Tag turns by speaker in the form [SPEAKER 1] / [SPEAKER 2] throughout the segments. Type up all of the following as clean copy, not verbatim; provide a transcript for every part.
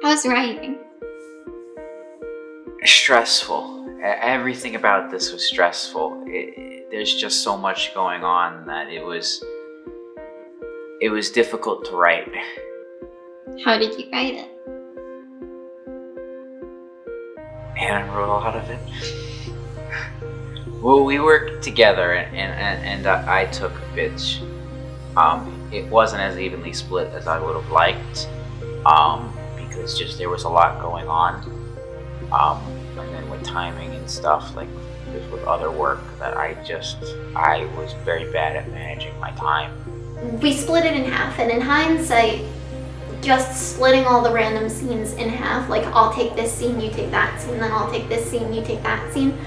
[SPEAKER 1] How's writing?
[SPEAKER 2] Stressful. Everything about this was stressful. There's just so much going on that it was difficult to write.
[SPEAKER 1] How did you write it?
[SPEAKER 2] Anna wrote a lot of it. Well, we worked together, and I took bits. It wasn't as evenly split as I would have liked, because just there was a lot going on. And then with timing and stuff, like just with other work, that I was very bad at managing my time.
[SPEAKER 1] We split it in half, and in hindsight, just splitting all the random scenes in half, like I'll take this scene, you take that scene, then I'll take this scene, you take that scene,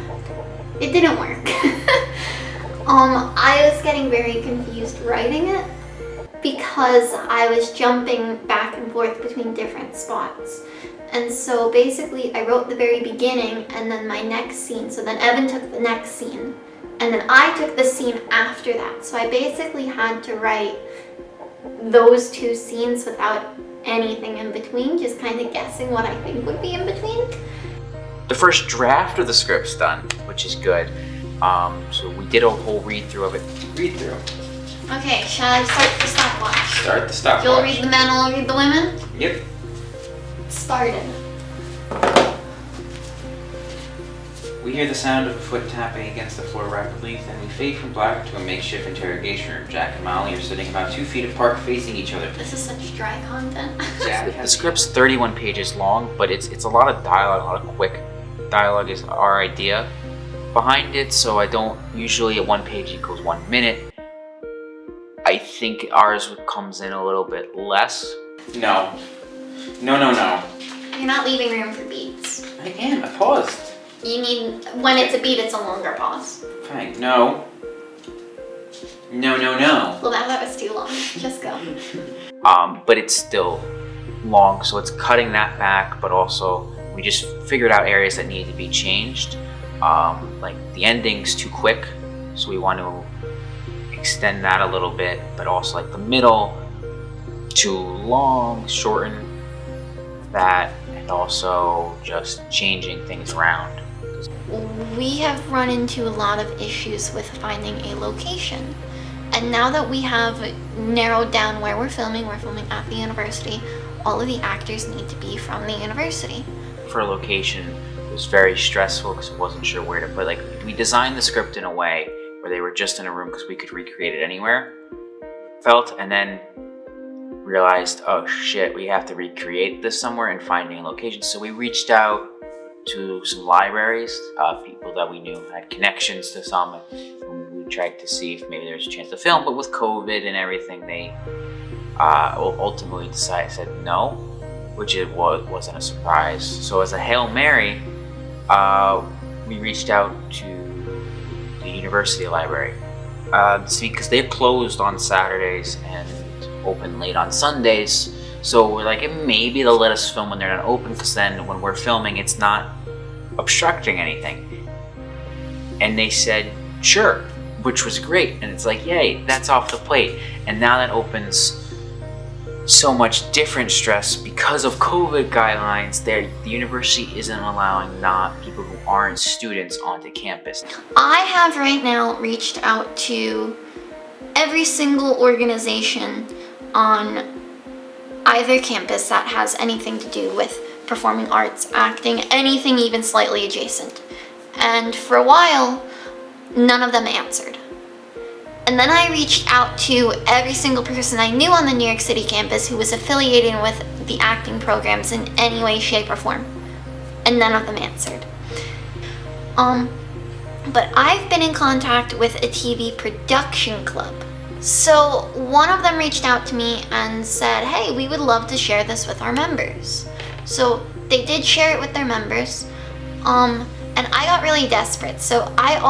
[SPEAKER 1] it didn't work. I was getting very confused writing it because I was jumping back and forth between different spots. And so basically I wrote the very beginning and then my next scene, so then Evan took the next scene, and then I took the scene after that. So I basically had to write those two scenes without anything in between, just kind of guessing what I think would be in between.
[SPEAKER 2] The first draft of the script's done, which is good. So we did a whole read-through of it. Read-through.
[SPEAKER 1] Okay, shall I start the stopwatch?
[SPEAKER 2] Start the stopwatch.
[SPEAKER 1] You'll read the men, I'll read the women?
[SPEAKER 2] Yep.
[SPEAKER 1] Started.
[SPEAKER 3] We hear the sound of a foot tapping against the floor rapidly, then we fade from black to a makeshift interrogation room. Jack and Molly are sitting about 2 feet apart facing each other.
[SPEAKER 1] This is such dry content.
[SPEAKER 2] The script's 31 pages long, but it's a lot of dialogue, a lot of quick dialogue is our idea behind it, so I don't usually at 1 page equals 1 minute. I think ours comes in a little bit less.
[SPEAKER 3] No.
[SPEAKER 1] You're not leaving room for beats.
[SPEAKER 3] I am. I paused.
[SPEAKER 1] You need, when it's a beat, it's a longer pause.
[SPEAKER 3] Fine. No.
[SPEAKER 1] Well, that was too long. Just go.
[SPEAKER 2] But it's still long, so it's cutting that back, but also we just figured out areas that need to be changed. Like the ending's too quick, so we want to extend that a little bit, but also like the middle too long, shorten that, and also just changing things around.
[SPEAKER 1] We have run into a lot of issues with finding a location. And now that we have narrowed down where we're filming at the university. All of the actors need to be from the university.
[SPEAKER 2] For a location, it was very stressful because I wasn't sure where to put. Like, we designed the script in a way where they were just in a room because we could recreate it anywhere. And then realized, oh shit, we have to recreate this somewhere and finding a location. So we reached out to some libraries, people that we knew had connections to some, and we tried to see if maybe there's a chance to film, but with COVID and everything, they ultimately said no, which it wasn't a surprise. So as a Hail Mary, we reached out to the university library, because they're closed on Saturdays and open late on Sundays. So we're like, maybe they'll let us film when they're not open, because then when we're filming, it's not obstructing anything. And they said, sure, which was great. And it's like, yay, that's off the plate. And now that opens so much different stress because of COVID guidelines. The university isn't allowing people who aren't students onto campus.
[SPEAKER 1] I have right now reached out to every single organization on either campus that has anything to do with performing arts, acting, anything even slightly adjacent. And for a while, none of them answered. And then I reached out to every single person I knew on the New York City campus who was affiliated with the acting programs in any way, shape, or form. And none of them answered. But I've been in contact with a TV production club. So one of them reached out to me and said, hey, we would love to share this with our members. So they did share it with their members. And I got really desperate. So I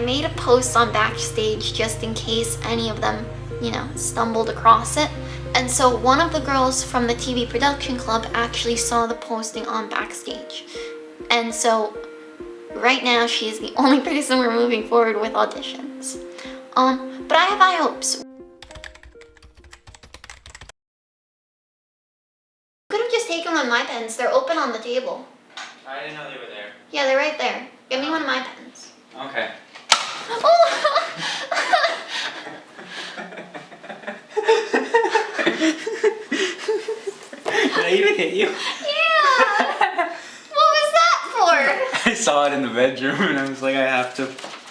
[SPEAKER 1] made a post on Backstage just in case any of them, stumbled across it. And so one of the girls from the TV production club actually saw the posting on Backstage. And so right now she's the only person we're moving forward with auditions. But I have high hopes. taking one of my pens. They're open on the table.
[SPEAKER 3] I didn't know they were there.
[SPEAKER 1] Yeah, they're right there. Give me one of my pens.
[SPEAKER 3] Okay.
[SPEAKER 1] Oh!
[SPEAKER 3] Did I even hit you?
[SPEAKER 1] Yeah! What was that for?
[SPEAKER 3] I saw it in the bedroom and I was like, I have to